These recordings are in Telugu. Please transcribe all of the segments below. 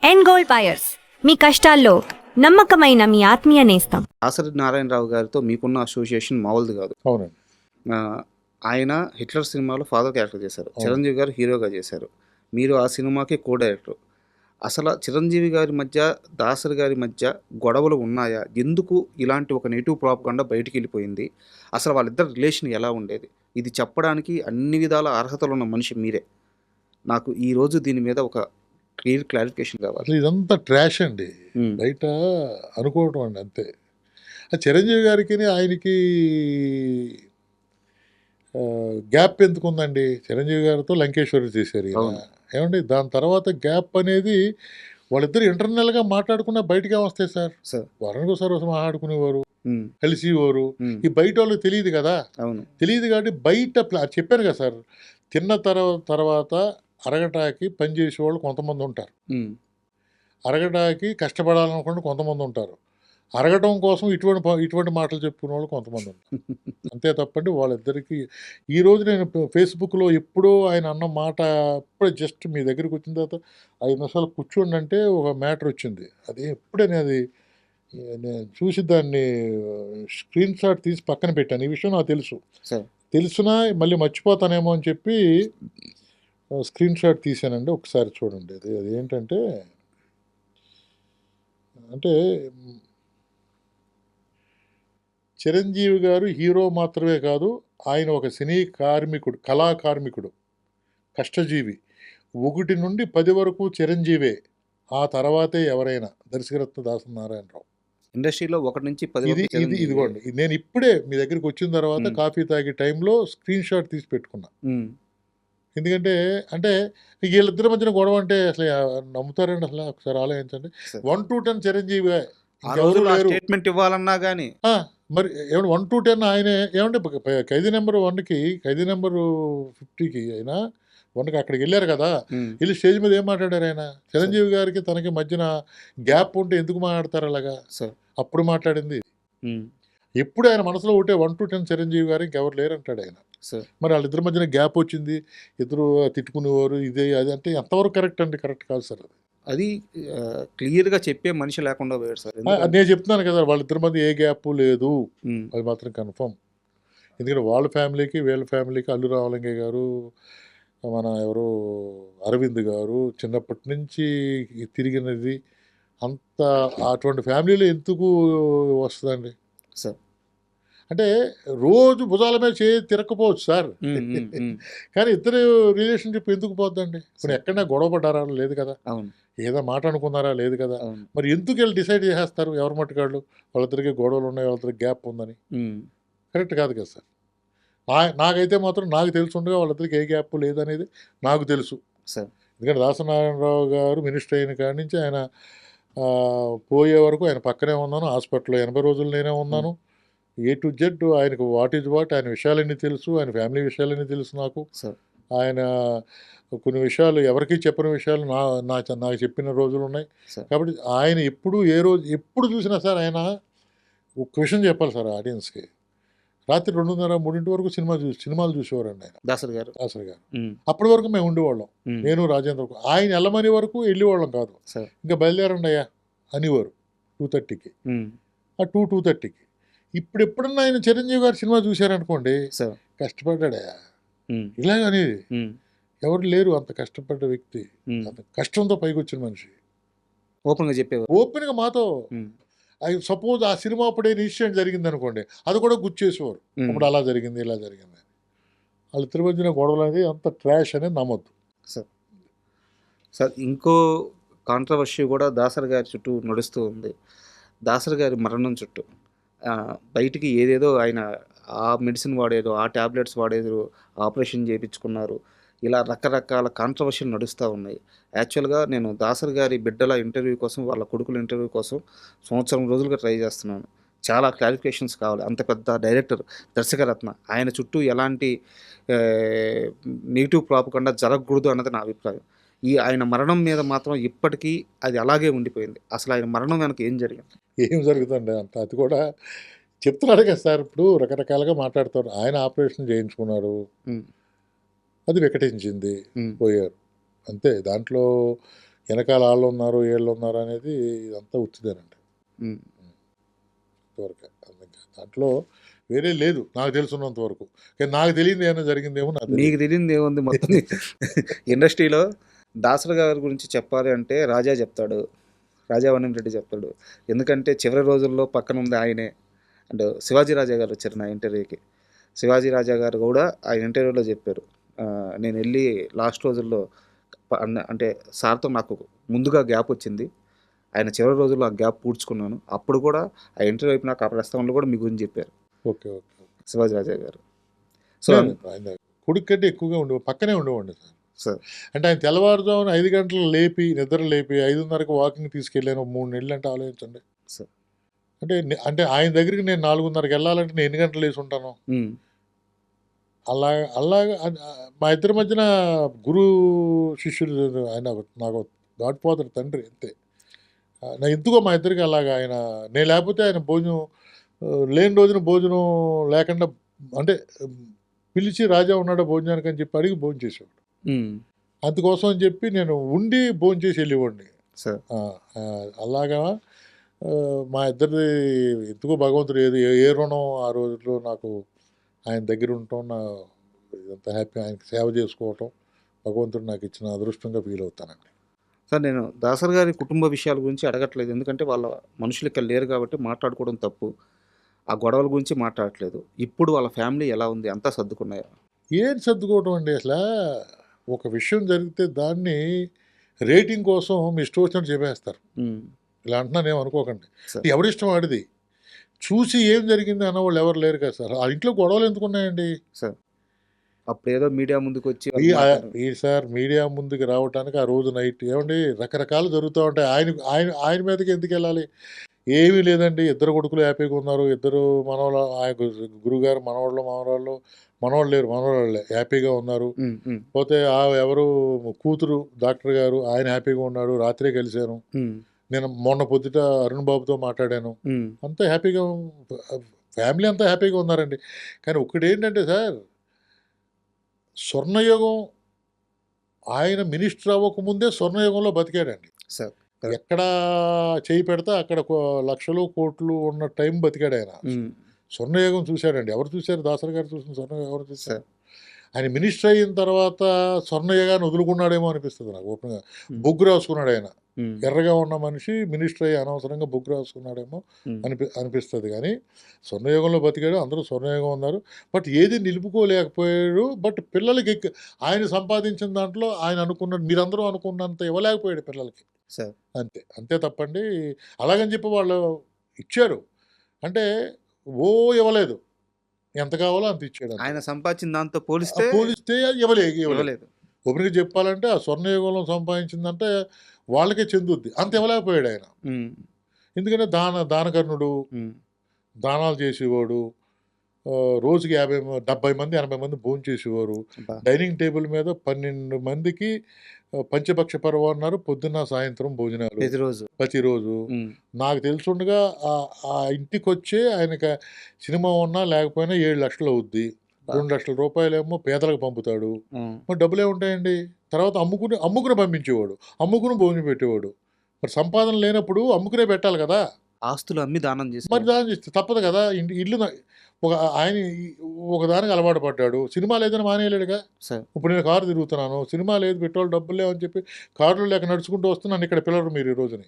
ఎండ్ గోల్డ్ బయర్స్ మీ కష్టాల్లో నమ్మకమైన మీ ఆత్మీయ నేస్తం. దాసరి నారాయణరావు గారితో మీకున్న అసోసియేషన్ మామూలుది కాదు. అవునండి. ఆ, ఆయన హిట్లర్ సినిమాలో ఫాదర్ క్యారెక్టర్ చేశారు, అవును. చిరంజీవి గారు హీరోగా చేశారు, మీరు ఆ సినిమాకి కో డైరెక్టర్. అసలు చిరంజీవి గారి మధ్య దాసరి గారి మధ్య గొడవలు ఉన్నాయా? ఎందుకు ఇలాంటి ఒక నెగిటివ్ ప్రాపగండా బయటికి వెళ్ళిపోయింది? అసలు వాళ్ళిద్దరు రిలేషన్ ఎలా ఉండేది? ఇది చెప్పడానికి అన్ని విధాల అర్హతలు ఉన్న మనిషి మీరే. నాకు ఈరోజు దీని మీద ఒక క్లారిఫికేషన్ కావాలి. అసలు ఇదంతా ట్రాష్ అండి. ఉమ్, బయట అనుకోవటం అండి అంతే. ఆ చిరంజీవి గారికి ఆయనకి గ్యాప్ ఎందుకు ఉందండి? చిరంజీవి గారితో లంకేశ్వరి చేశారు ఈయన. అవును. ఏమండి దాని తర్వాత గ్యాప్ అనేది వాళ్ళిద్దరు ఇంటర్నల్గా మాట్లాడుకున్న బయటకే వస్తాయి సార్. సార్. వారానికి ఒకసారి మాట్లాడుకునేవారు, ఉమ్, కలిసివారు. ఉమ్, ఈ బయట వాళ్ళకి తెలియదు కదా. అవును. తెలియదు కాబట్టి బయట చెప్పాను కదా సార్, తిన్న తర్వాత అరగటాకి పనిచేసేవాళ్ళు కొంతమంది ఉంటారు, ఉమ్, అరగటానికి కష్టపడాలనుకుంటే కొంతమంది ఉంటారు, అరగటం కోసం ఇటువంటి మాటలు చెప్పుకునే వాళ్ళు కొంతమంది ఉంటారు. అంతే తప్పండి వాళ్ళిద్దరికీ. ఈరోజు నేను ఫేస్బుక్లో ఎప్పుడో ఆయన అన్న మాట ఇప్పుడే జస్ట్ మీ దగ్గరికి వచ్చిన తర్వాత 5 నిమిషాలు కూర్చోండి అంటే ఒక మ్యాటర్ వచ్చింది. అది ఎప్పుడే నేను చూసి దాన్ని స్క్రీన్ షాట్ తీసి పక్కన పెట్టాను. ఈ విషయం నాకు తెలుసు, సార్. తెలిసినా మళ్ళీ మర్చిపోతానేమో అని చెప్పి స్క్రీన్ షాట్ తీసానండి. ఒకసారి చూడండి. అది ఏంటంటే, అంటే చిరంజీవి గారు హీరో మాత్రమే కాదు, ఆయన ఒక సినీ కార్మికుడు, కళా కార్మికుడు, కష్టజీవి. 1 నుండి 10 వరకు చిరంజీవే, ఆ తర్వాతే ఎవరైనా. దర్శకరత్న దాసరి నారాయణరావు. ఇండస్ట్రీలో 1 నుంచి 10 ఇది వరకు ఇది చిరంజీవి. ఇదిగోండి, నేను ఇప్పుడే మీ దగ్గరికి వచ్చిన తర్వాత కాఫీ తాగే టైంలో స్క్రీన్ షాట్ తీసి పెట్టుకున్నా. ఉమ్, ఎందుకంటే అంటే వీళ్ళిద్దరి మధ్యన గొడవ అంటే అసలు నమ్ముతారండి? అసలు ఒకసారి ఆలోచించండి. సార్. 1 to 10 చిరంజీవి, ఆ ఇంకెవరు రోజుల్లో ఆ లేరు. స్టేట్మెంట్ ఇవ్వాలన్నా కానీ మరి ఏమంటే 1 to 10 ఆయనే. ఏమంటే ఖైదీ నెంబర్ 1కి, ఖైదీ నెంబరు 50కి అయినా 1కి అక్కడికి వెళ్ళారు కదా. వెళ్ళి స్టేజ్ మీద ఏం మాట్లాడారు ఆయన? చిరంజీవి గారికి తనకి మధ్యన గ్యాప్ ఉంటే ఎందుకు మాట్లాడతారు అలాగా? సార్. అప్పుడు మాట్లాడింది. ఉమ్, ఎప్పుడు ఆయన మనసులో ఉంటే 1 to 10 చిరంజీవి గారు, ఇంకెవరు లేరు అంటాడు ఆయన. సార్. మరి వాళ్ళిద్దరి మధ్యన గ్యాప్ వచ్చింది, ఇద్దరు తిట్టుకునేవారు, ఇదే అది అంటే ఎంతవరకు కరెక్ట్ అండి? కరెక్ట్ కాదు సార్ అది. అది క్లియర్గా చెప్పే మనిషి లేకుండా పోయాడు సార్. అది నేను చెప్తున్నాను కదా, వాళ్ళిద్దరి మధ్య ఏ గ్యాప్ లేదు, ఉమ్, అది మాత్రం కన్ఫర్మ్. ఎందుకంటే వాళ్ళ ఫ్యామిలీకి వీళ్ళ ఫ్యామిలీకి అల్లు రామలింగయ్య గారు, మన ఎవరు అరవింద్ గారు చిన్నప్పటి నుంచి తిరిగినది అంత. అటువంటి ఫ్యామిలీలో ఎందుకు వస్తుందండి? సార్. అంటే రోజు భుజాల మీద తిరగకపోవచ్చు సార్, ఉమ్, ఉమ్, ఉమ్, కానీ ఇద్దరు రిలేషన్షిప్ ఎందుకు పోద్దండి? ఇప్పుడు ఎక్కడైనా గొడవ పడ్డారా? లేదు కదా. అవును. ఏదో మాట అనుకున్నారా? లేదు కదా. అవును. మరి ఎందుకు వీళ్ళు డిసైడ్ చేసేస్తారు ఎవరి మట్టుకాళ్ళు వాళ్ళిద్దరికి గొడవలు ఉన్నాయి, వాళ్ళిద్దరికి గ్యాప్ ఉందని? ఉమ్, కరెక్ట్ కాదు కదా సార్. నాకైతే మాత్రం నాకు తెలిసి ఉండగా వాళ్ళిద్దరికి ఏ గ్యాప్ లేదనేది నాకు తెలుసు. సార్. ఎందుకంటే దాసనారాయణరావు గారు మినిస్టర్ అయిన కాడి నుంచి ఆయన పోయే వరకు ఆయన పక్కనే ఉన్నాను. హాస్పిటల్లో 80 రోజులు నేనే ఉన్నాను. A to Z ఆయనకు వాట్ ఈజ్ వాట్, ఆయన విషయాలన్నీ తెలుసు, ఆయన ఫ్యామిలీ విషయాలన్నీ తెలుసు నాకు. సార్. ఆయన కొన్ని విషయాలు ఎవరికీ చెప్పని విషయాలు నాకు చెప్పిన రోజులు ఉన్నాయి. సార్. కాబట్టి ఆయన ఎప్పుడు చూసినా సార్ ఆయన ఒక విషయం చెప్పాలి సార్ ఆడియన్స్కి. రాత్రి 2:30, 3 వరకు సినిమాలు చూసేవారండి ఆయన, దాసరి గారు. దాసరి గారు. ఉమ్, అప్పటి వరకు మేము ఉండేవాళ్ళం, ఉమ్, నేను రాజేంద్ర. ఆయన వెళ్ళమని వరకు వెళ్ళేవాళ్ళం కాదు. సార్. ఇంకా బయలుదేరండి అయ్యా అనేవారు 2:30కి, ఉమ్, 2:30కి. ఇప్పుడు ఎప్పుడన్నా ఆయన చిరంజీవి గారు సినిమా చూశారనుకోండి, సార్. కష్టపడ్డా ఉమ్, ఇలాగనేది. ఉమ్, ఎవరు లేరు అంత కష్టపడ్డ వ్యక్తి, ఉమ్, అంత కష్టంతో పైకి వచ్చిన మనిషి. ఓపెన్గా చెప్పేవారు. ఓపెన్గా మాతో ఉమ్, సపోజ్ ఆ సినిమా అప్పుడే ఇన్సిడెంట్ జరిగింది అనుకోండి, అది కూడా గుర్చేసేవారు. ఉమ్, అప్పుడు అలా జరిగింది, ఇలా జరిగింది. వాళ్ళిద్దరి మధ్యన గొడవలు అనేది అంత ట్రాష్ అనేది నమ్మొద్దు. సార్. సార్, ఇంకో కాంట్రవర్సీ కూడా దాసరి గారి చుట్టూ నడుస్తూ ఉంది. దాసరి గారి మరణం చుట్టూ బయటికి ఏదేదో ఆయన ఆ మెడిసిన్ వాడేదో, ఆ ట్యాబ్లెట్స్ వాడేదో, ఆపరేషన్ చేయించుకున్నారు, ఇలా రకరకాల కాంట్రవర్సీలు నడుస్తూ ఉన్నాయి. యాక్చువల్గా నేను దాసరి గారి బిడ్డల ఇంటర్వ్యూ కోసం, వాళ్ళ కొడుకుల ఇంటర్వ్యూ కోసం సంవత్సరం రోజులుగా ట్రై చేస్తున్నాను. చాలా క్లారిఫికేషన్స్ కావాలి. అంత పెద్ద డైరెక్టర్, దర్శకరత్న, ఆయన చుట్టూ ఎలాంటి నెగిటివ్ ప్రాపగండా జరగకూడదు అన్నది నా అభిప్రాయం. ఆయన మరణం మీద మాత్రం ఇప్పటికీ అది అలాగే ఉండిపోయింది. అసలు ఆయన మరణం వెనక ఏం జరిగింది? ఏం జరుగుతుంది అంత? అది కూడా చెప్తున్నాడు కదా సార్. ఇప్పుడు రకరకాలుగా మాట్లాడుతారు. ఆయన ఆపరేషన్ చేయించుకున్నారు, ఉమ్, అది వికటించింది, ఉమ్, పోయారు, అంతే. దాంట్లో వెనకాల వాళ్ళు ఉన్నారు వీళ్ళు ఉన్నారు అనేది ఇదంతా ఉత్తిదేనండి ఉమ్. ఇంతవరకు. దాంట్లో వేరే లేదు నాకు తెలుసున్నంత వరకు. కానీ నాకు తెలియదు ఏమైనా జరిగిందేమో నాకు మీకు తెలియదు. తెలియదు ఏముంది మొత్తం ఇండస్ట్రీలో దాసరి గారి గురించి చెప్పాలి అంటే రాజా చెప్తాడు, రాజావనం రెడ్డి చెప్తాడు. ఎందుకంటే చివరి రోజుల్లో పక్కన ఉంది ఆయనే. అండ్ శివాజీ రాజా గారు వచ్చారు నా ఇంటర్వ్యూకి. శివాజీ రాజా గారు కూడా ఆ ఇంటర్వ్యూలో చెప్పారు, నేను వెళ్ళి లాస్ట్ రోజుల్లో అంటే సార్తో నాకు ముందుగా గ్యాప్ వచ్చింది, ఆయన చివరి రోజుల్లో ఆ గ్యాప్ పూడ్చుకున్నాను. అప్పుడు కూడా ఆ ఇంటర్వ్యూ అయిపోయినాక ఆ ప్రస్తావనలో కూడా మీ గురించి చెప్పారు ఓకే ఓకే శివాజీ రాజా గారు. సో ఆయన కొడుకు కంటే ఎక్కువగా ఉండేవాడు, పక్కనే ఉండేవాడిని సార్. సార్ అంటే ఆయన తెల్లవారుజామున 5 గంటలు లేపి నిద్ర లేపి 5:30కి వాకింగ్ తీసుకెళ్ళాను 3 నెలలు అంటే ఆలోచించండి. సార్ అంటే ఆయన దగ్గరికి నేను 4:30కి వెళ్ళాలంటే నేను ఎన్ని గంటలు లేసి ఉంటాను. అలాగా మా ఇద్దరి మధ్యన గురు శిష్యులు ఆయన నాకు గాడ్ ఫాదర్ తండ్రి అంతే. నా ఎందుకో మా ఇద్దరికి అలాగా ఆయన నేను లేకపోతే ఆయన భోజనం లేని రోజున భోజనం లేకుండా అంటే పిలిచి రాజా ఉన్నాడా భోజనానికి అని చెప్పి అడిగి భోజనం చేసేవాడు. అందుకోసం అని చెప్పి నేను ఉండి భోజనం చేసి వెళ్ళేవాడిని. సార్ అలాగా మా ఇద్దరిది ఎందుకో భగవంతుడు ఏ రుణం ఆ రోజుల్లో నాకు ఆయన దగ్గర ఉండటం నా ఇదంతా హ్యాపీ, ఆయనకి సేవ చేసుకోవటం భగవంతుడు నాకు ఇచ్చిన అదృష్టంగా ఫీల్ అవుతానండి. సార్ నేను దాసరి గారి కుటుంబ విషయాల గురించి అడగట్లేదు, ఎందుకంటే వాళ్ళ మనుషులు ఇక్కడ లేరు కాబట్టి మాట్లాడుకోవడం తప్పు. ఆ గొడవల గురించి మాట్లాడట్లేదు. ఇప్పుడు వాళ్ళ ఫ్యామిలీ ఎలా ఉంది, అంతా సర్దుకున్నాయా? ఏం సర్దుకోవటం అండి, అసలు ఒక విషయం జరిగితే దాన్ని రేటింగ్ కోసం మీ ఇష్టం వచ్చినట్టు చెప్పేస్తారు. ఇలా అంటున్నాను ఏమనుకోకండి, సార్ ఎవరిష్టం ఆడిది. చూసి ఏం జరిగింది అన్నవాళ్ళు ఎవరు లేరు కదా సార్. ఆ ఇంట్లో గొడవలు ఎందుకు ఉన్నాయండి? సార్ అప్పుడు ఏదో మీడియా ముందుకు వచ్చి ఈ సార్ మీడియా ముందుకు రావడానికి ఆ రోజు నైట్ ఏమండి రకరకాలు జరుగుతూ ఉంటాయి. ఆయన మీదకి ఎందుకు వెళ్ళాలి? ఏమీ లేదండి, ఇద్దరు కొడుకులు హ్యాపీగా ఉన్నారు, ఇద్దరు మనవాళ్ళు, ఆయన గురుగారు మనవాళ్ళు లేరు, మనవాళ్ళే హ్యాపీగా ఉన్నారు. పోతే ఎవరు కూతురు డాక్టర్ గారు ఆయన హ్యాపీగా ఉన్నాడు, రాత్రే కలిశాను. నేను మొన్న పొద్దుట అరుణ్ బాబుతో మాట్లాడాను, అంతా హ్యాపీగా ఫ్యామిలీ అంతా హ్యాపీగా ఉన్నారండి. కానీ ఒకటి ఏంటంటే సార్, స్వర్ణయుగం ఆయన మినిస్టర్ అవ్వకముందే స్వర్ణయుగంలో బతికాడండి. సార్ ఎక్కడ చేయి పెడితే అక్కడ లక్షలు కోట్లు ఉన్న టైం బతికాడు ఆయన. స్వర్ణయుగం చూశాడండి. ఎవరు చూశారు? దాసరి గారు చూసిన స్వర్ణయుగం ఎవరు చూశారు? ఆయన మినిస్టర్ అయిన తర్వాత స్వర్ణయుగాన్ని వదులుకున్నాడేమో అనిపిస్తుంది నాకు ఓపెన్గా. బొగ్గు రాసుకున్నాడు ఆయన, ఎర్రగా ఉన్న మనిషి మినిస్టర్ అయ్యి అనవసరంగా బొగ్గు రాసుకున్నాడేమో అనిపిస్తుంది. కానీ స్వర్ణయుగంలో బతికాడు, అందరూ స్వర్ణయుగం ఉన్నారు. బట్ ఏది నిలుపుకోలేకపోయాడు. బట్ పిల్లలకి ఆయన సంపాదించిన దాంట్లో ఆయన అనుకున్న మీరందరూ అనుకున్నంత ఇవ్వలేకపోయాడు పిల్లలకి. అంతే తప్పండి. అలాగని చెప్పి వాళ్ళు ఇచ్చారు అంటే ఇవ్వలేదు, ఎంత కావాలో అంత ఇచ్చాడు. ఆయన సంపాదించిన దాంతో పోలిస్తే ఇవ్వలేదు. ఒకరికి చెప్పాలంటే ఆ స్వర్ణయుగంలో సంపాదించిందంటే వాళ్ళకే చెందుద్ది, అంత ఇవ్వలేకపోయాడు ఆయన. ఎందుకంటే దానకర్ణుడు, దానాలు చేసేవాడు, రోజుకి 70 మంది 80 మంది భోజనం చేసేవారు. డైనింగ్ టేబుల్ మీద 12 మందికి పంచపక్ష పర్వం అన్నారు, పొద్దున్న సాయంత్రం భోజనాలు ప్రతిరోజు. నాకు తెలుసుండగా ఆ ఇంటికి వచ్చే ఆయనకి సినిమా ఉన్నా లేకపోయినా 7 లక్షలు అవుద్ది. 2 లక్షల రూపాయలేమో పేదలకు పంపుతాడు. మరి డబ్బులే ఉంటాయండి. తర్వాత అమ్ముకుని పంపించేవాడు, అమ్ముకుని భోజనం పెట్టేవాడు. మరి సంపాదన లేనప్పుడు అమ్ముకునే పెట్టాలి కదా, ఆస్తులు అమ్మి దానం చేసి. మరి దానం చేస్తే తప్పదు కదా. ఇల్లు ఆయన ఒకదానికి అలవాటు పడ్డాడు. సినిమా లేదని మానేయలేడుగా. ఇప్పుడు నేను కారు తిరుగుతున్నాను, సినిమా లేదు, పెట్రోల్ డబ్బులు లేవని చెప్పి కారులో లేక నడుచుకుంటూ వస్తున్నాను. ఇక్కడ పిల్లలు మీరు ఈ రోజుని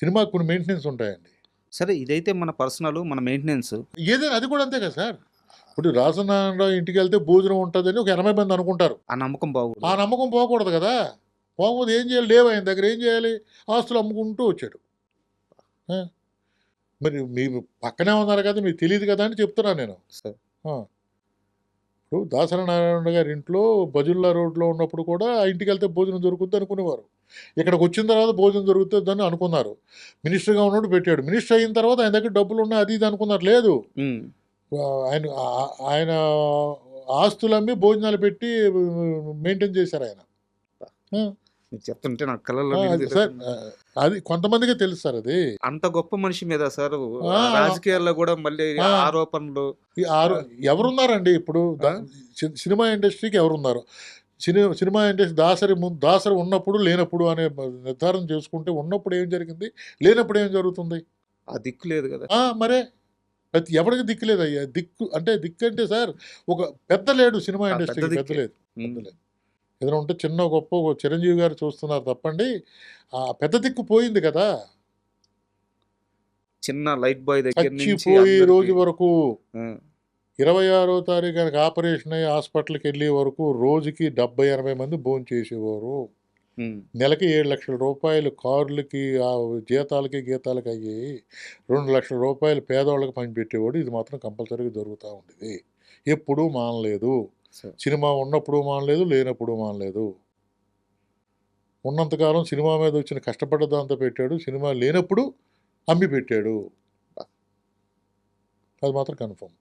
సినిమాకి కొన్ని మెయింటెనెన్స్ ఉంటాయండి. సరే ఇదైతే మన పర్సనల్, మన మెయింటెనెన్స్ ఏదైనా అది కూడా అంతే కదా సార్. ఇప్పుడు రాజనారాయణరావు ఇంటికి వెళ్తే భోజనం ఉంటుందని ఒక 80 మంది అనుకుంటారు. ఆ నమ్మకం పోకూడదు కదా. పోకపోతే ఏం చేయాలి? లేవు ఆయన దగ్గర, ఏం చేయాలి? ఆస్తులు అమ్ముకుంటూ వచ్చాడు. మరి మీరు పక్కనే ఉన్నారు కదా, మీకు తెలియదు కదా అని చెప్తున్నాను నేను. ఇప్పుడు దాసరి నారాయణ గారి ఇంట్లో బజుల్లా రోడ్లో ఉన్నప్పుడు కూడా ఆ ఇంటికి వెళ్తే భోజనం దొరుకుద్ది అనుకునేవారు. ఇక్కడికి వచ్చిన తర్వాత భోజనం దొరుకుతుందని అనుకున్నారు. మినిస్టర్గా ఉన్నప్పుడు పెట్టాడు. మినిస్టర్ అయిన తర్వాత ఆయన దగ్గర డబ్బులు ఉన్నాయి అది ఇది అనుకున్నారు. లేదు, ఆయన ఆస్తులమ్మి భోజనాలు పెట్టి మెయింటైన్ చేశారు ఆయన. చెప్తుంటే నాకు కళ్ళలో సార్ అది కొంతమందికే తెలుసు సార్. అది అంత గొప్ప మనిషి మీద సార్ రాజకీయాల్లో కూడా మళ్ళీ ఆరోపణలు. ఎవరున్నారండి ఇప్పుడు సినిమా ఇండస్ట్రీకి? ఎవరున్నారు? సినిమా ఇండస్ట్రీ దాసరి ఉన్నప్పుడు లేనప్పుడు అనే నిర్ధారణ చేసుకుంటే ఉన్నప్పుడు ఏం జరిగింది, లేనప్పుడు ఏం జరుగుతుంది? ఆ దిక్కు లేదు కదా. మరే ఎవరికి దిక్కు లేదయ్యా. దిక్కు అంటే సార్ ఒక పెద్ద లేడు సినిమా పెద్ద ఇండస్ట్రీకి, పెద్ద దిక్కే. లేదు, పెద్ద లేదు. ఏదైనా ఉంటే చిన్న గొప్ప చిరంజీవి గారు చూస్తున్నారు తప్పండి. ఆ పెద్ద దిక్కు పోయింది కదా, చిన్న లైట్ బాయ్ దగ్గర నుంచి చచ్చిపోయే రోజు అందరికి వరకు. ఆ, 26వ తారీఖు ఆయనకి ఆపరేషన్ అయ్యి హాస్పిటల్కి వెళ్ళే వరకు రోజుకి 70-80 మంది భోంచేసేవారు. నెలకి 7 లక్షల రూపాయలు కార్లకి, జీతాలకి గీతాలకి అయ్యాయి. 2 లక్షల రూపాయలు పేదవాళ్ళకి పంచిపెట్టేవాడు. ఇది మాత్రం కంపల్సరీగా జరుగుతూ ఉండేది. ఎప్పుడూ మానలేదు. సరే. సినిమా ఉన్నప్పుడు మానలేదు, లేనప్పుడు మానలేదు. ఉన్నంతకాలం సినిమా మీద వచ్చిన కష్టపడ్డ దాంతో పెట్టాడు. సినిమా లేనప్పుడు అమ్మి పెట్టాడు. అది మాత్రం కన్ఫర్మ్.